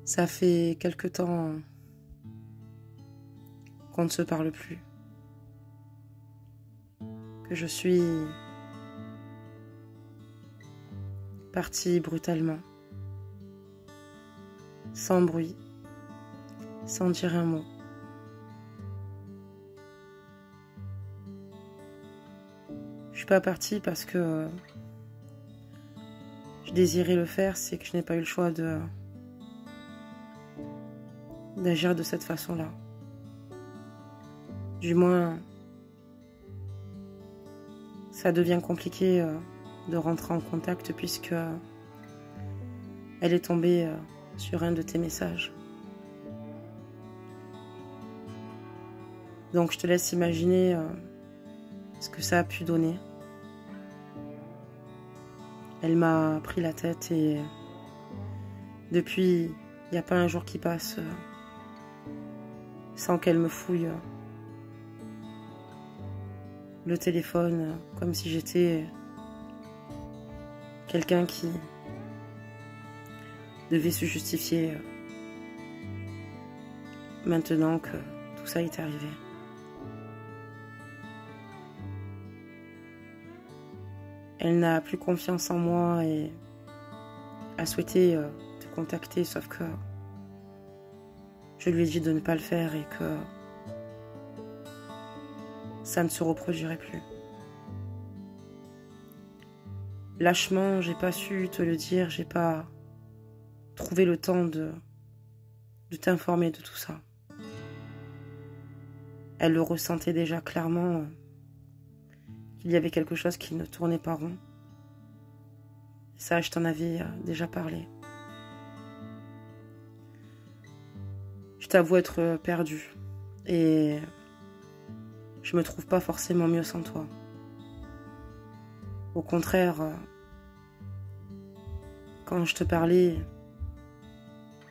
Ça fait quelque temps qu'on ne se parle plus, que je suis partie brutalement, sans bruit, sans dire un mot. Je suis pas partie parce que je désirais le faire, c'est que je n'ai pas eu le choix d'agir de cette façon-là. Du moins, ça devient compliqué de rentrer en contact puisque elle est tombée sur un de tes messages. Donc je te laisse imaginer ce que ça a pu donner. Elle m'a pris la tête et depuis, il n'y a pas un jour qui passe sans qu'elle me fouille le téléphone comme si j'étais quelqu'un qui devait se justifier maintenant que tout ça est arrivé. Elle n'a plus confiance en moi et a souhaité te contacter, sauf que je lui ai dit de ne pas le faire et que ça ne se reproduirait plus. Lâchement, j'ai pas su te le dire, j'ai pas trouvé le temps de t'informer de tout ça. Elle le ressentait déjà clairement qu'il y avait quelque chose qui ne tournait pas rond. Ça, je t'en avais déjà parlé. Je t'avoue être perdue et je me trouve pas forcément mieux sans toi. Au contraire, quand je te parlais,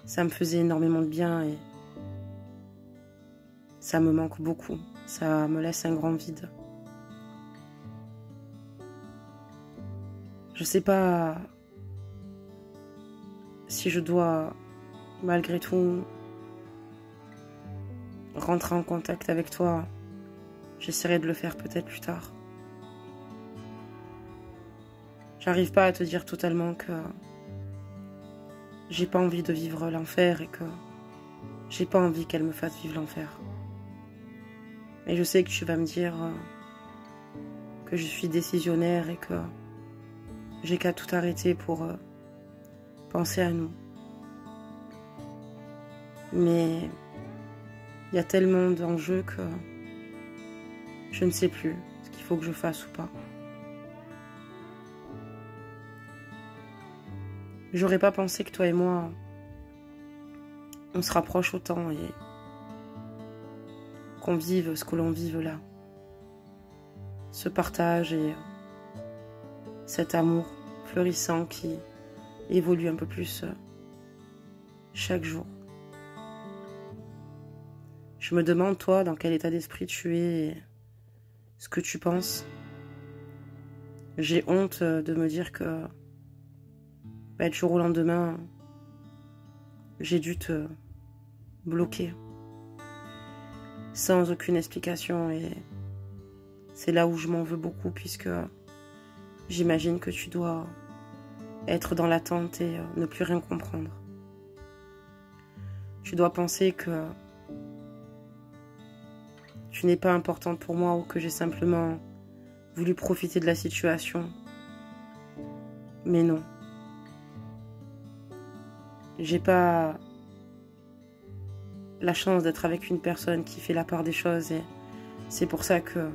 ça me faisait énormément de bien et ça me manque beaucoup. Ça me laisse un grand vide. Je sais pas si je dois, malgré tout, rentrer en contact avec toi. J'essaierai de le faire peut-être plus tard. J'arrive pas à te dire totalement que j'ai pas envie de vivre l'enfer et que j'ai pas envie qu'elle me fasse vivre l'enfer. Mais je sais que tu vas me dire que je suis décisionnaire et que j'ai qu'à tout arrêter pour penser à nous. Mais il y a tellement d'enjeux que je ne sais plus ce qu'il faut que je fasse ou pas. J'aurais pas pensé que toi et moi, on se rapproche autant et qu'on vive ce que l'on vive là. Ce partage et cet amour fleurissant qui évolue un peu plus chaque jour. Je me demande, toi, dans quel état d'esprit tu es et ce que tu penses. J'ai honte de me dire que du jour au lendemain, j'ai dû te bloquer sans aucune explication et c'est là où je m'en veux beaucoup puisque j'imagine que tu dois être dans l'attente et ne plus rien comprendre. Tu dois penser que tu n'es pas importante pour moi ou que j'ai simplement voulu profiter de la situation. Mais non. J'ai pas la chance d'être avec une personne qui fait la part des choses et c'est pour ça que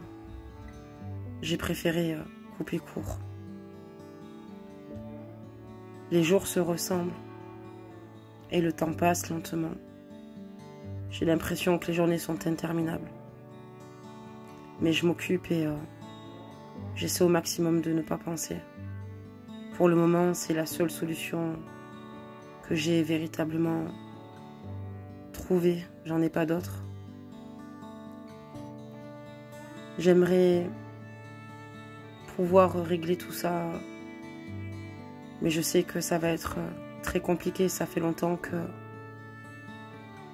j'ai préféré couper court. Les jours se ressemblent et le temps passe lentement. J'ai l'impression que les journées sont interminables. Mais je m'occupe et j'essaie au maximum de ne pas penser. Pour le moment, c'est la seule solution que j'ai véritablement trouvée. J'en ai pas d'autre. J'aimerais pouvoir régler tout ça, mais je sais que ça va être très compliqué. Ça fait longtemps que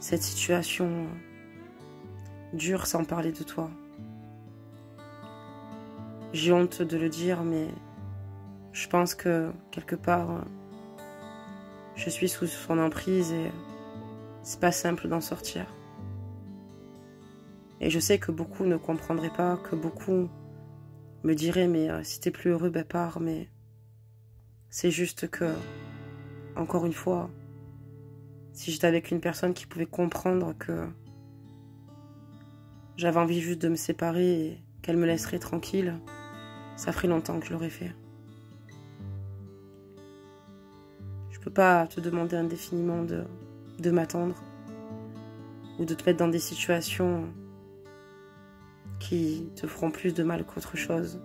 cette situation dure sans parler de toi. J'ai honte de le dire, mais je pense que quelque part, je suis sous son emprise et c'est pas simple d'en sortir. Et je sais que beaucoup ne comprendraient pas, que beaucoup me diraient, mais si t'es plus heureux, ben pars, mais c'est juste que, encore une fois, si j'étais avec une personne qui pouvait comprendre que j'avais envie juste de me séparer et qu'elle me laisserait tranquille, ça ferait longtemps que je l'aurais fait. Je peux pas te demander indéfiniment de m'attendre ou de te mettre dans des situations qui te feront plus de mal qu'autre chose.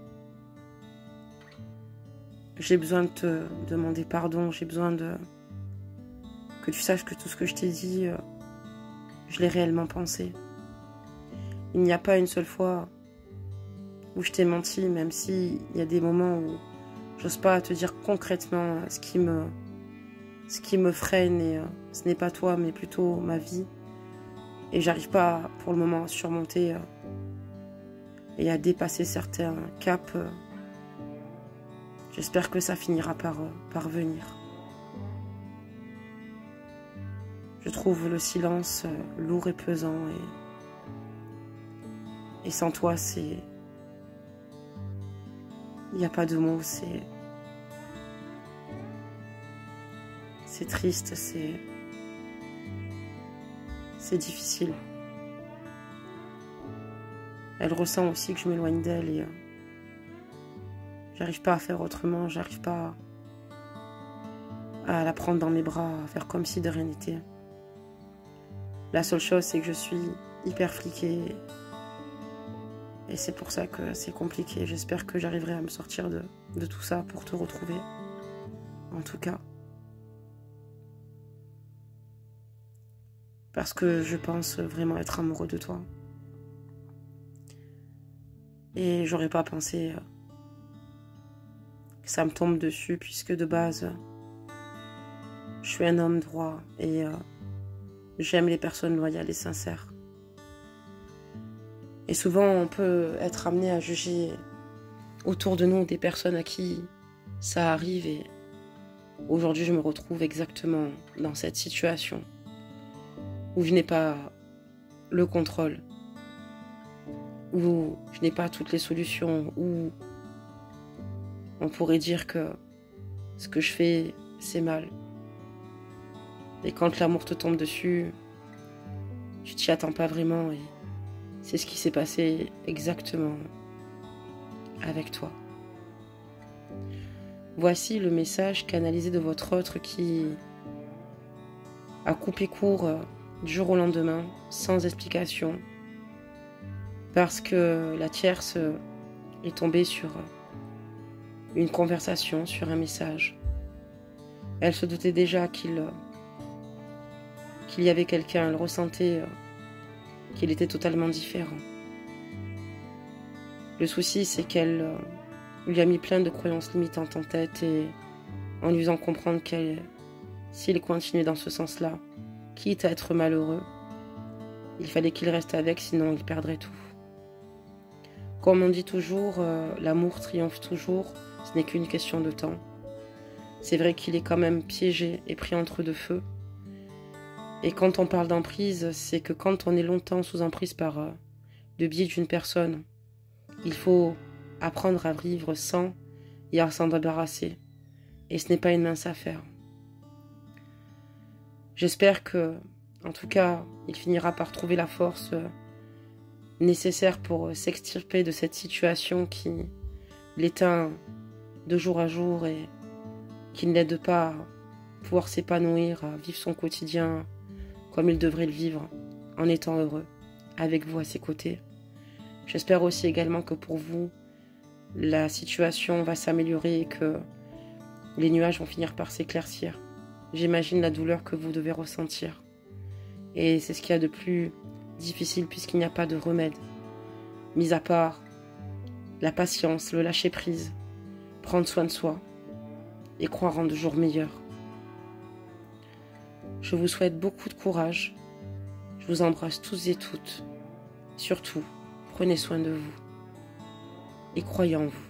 J'ai besoin de te demander pardon, j'ai besoin que tu saches que tout ce que je t'ai dit, je l'ai réellement pensé. Il n'y a pas une seule fois où je t'ai menti, même s'il y a des moments où j'ose pas te dire concrètement ce qui me freine et ce n'est pas toi mais plutôt ma vie. Et j'arrive pas pour le moment à surmonter et à dépasser certains caps. J'espère que ça finira par venir. Je trouve le silence lourd et pesant et sans toi c'est... Il n'y a pas de mots, c'est triste, c'est difficile. Elle ressent aussi que je m'éloigne d'elle et j'arrive pas à faire autrement, j'arrive pas à la prendre dans mes bras, à faire comme si de rien n'était. La seule chose, c'est que je suis hyper fliquée et c'est pour ça que c'est compliqué. J'espère que j'arriverai à me sortir de tout ça pour te retrouver, en tout cas. Parce que je pense vraiment être amoureux de toi. Et j'aurais pas pensé que ça me tombe dessus, puisque de base, je suis un homme droit et j'aime les personnes loyales et sincères. Et souvent, on peut être amené à juger autour de nous des personnes à qui ça arrive. Et aujourd'hui, je me retrouve exactement dans cette situation où je n'ai pas le contrôle, où je n'ai pas toutes les solutions, où on pourrait dire que ce que je fais, c'est mal. Et quand l'amour te tombe dessus, tu t'y attends pas vraiment et c'est ce qui s'est passé exactement avec toi. Voici le message canalisé de votre autre qui a coupé court du jour au lendemain, sans explication, parce que la tierce est tombée sur une conversation, sur un message. Elle se doutait déjà qu'il y avait quelqu'un, elle ressentait qu'il était totalement différent. Le souci, c'est qu'elle lui a mis plein de croyances limitantes en tête et en lui faisant comprendre qu'elle, s'il continuait dans ce sens-là, quitte à être malheureux, il fallait qu'il reste avec, sinon il perdrait tout. Comme on dit toujours, l'amour triomphe toujours, ce n'est qu'une question de temps. C'est vrai qu'il est quand même piégé et pris entre deux feux. Et quand on parle d'emprise, c'est que quand on est longtemps sous emprise par le biais d'une personne, il faut apprendre à vivre sans et à s'en débarrasser. Et ce n'est pas une mince affaire. J'espère que, en tout cas, il finira par trouver la force nécessaire pour s'extirper de cette situation qui l'éteint de jour à jour et qui ne l'aide pas à pouvoir s'épanouir, à vivre son quotidien comme il devrait le vivre, en étant heureux, avec vous à ses côtés. J'espère aussi également que pour vous, la situation va s'améliorer et que les nuages vont finir par s'éclaircir. J'imagine la douleur que vous devez ressentir. Et c'est ce qu'il y a de plus difficile puisqu'il n'y a pas de remède. Mis à part la patience, le lâcher-prise, prendre soin de soi et croire en de jours meilleurs. Je vous souhaite beaucoup de courage Je vous embrasse tous et toutes. Surtout, prenez soin de vous et croyez en vous.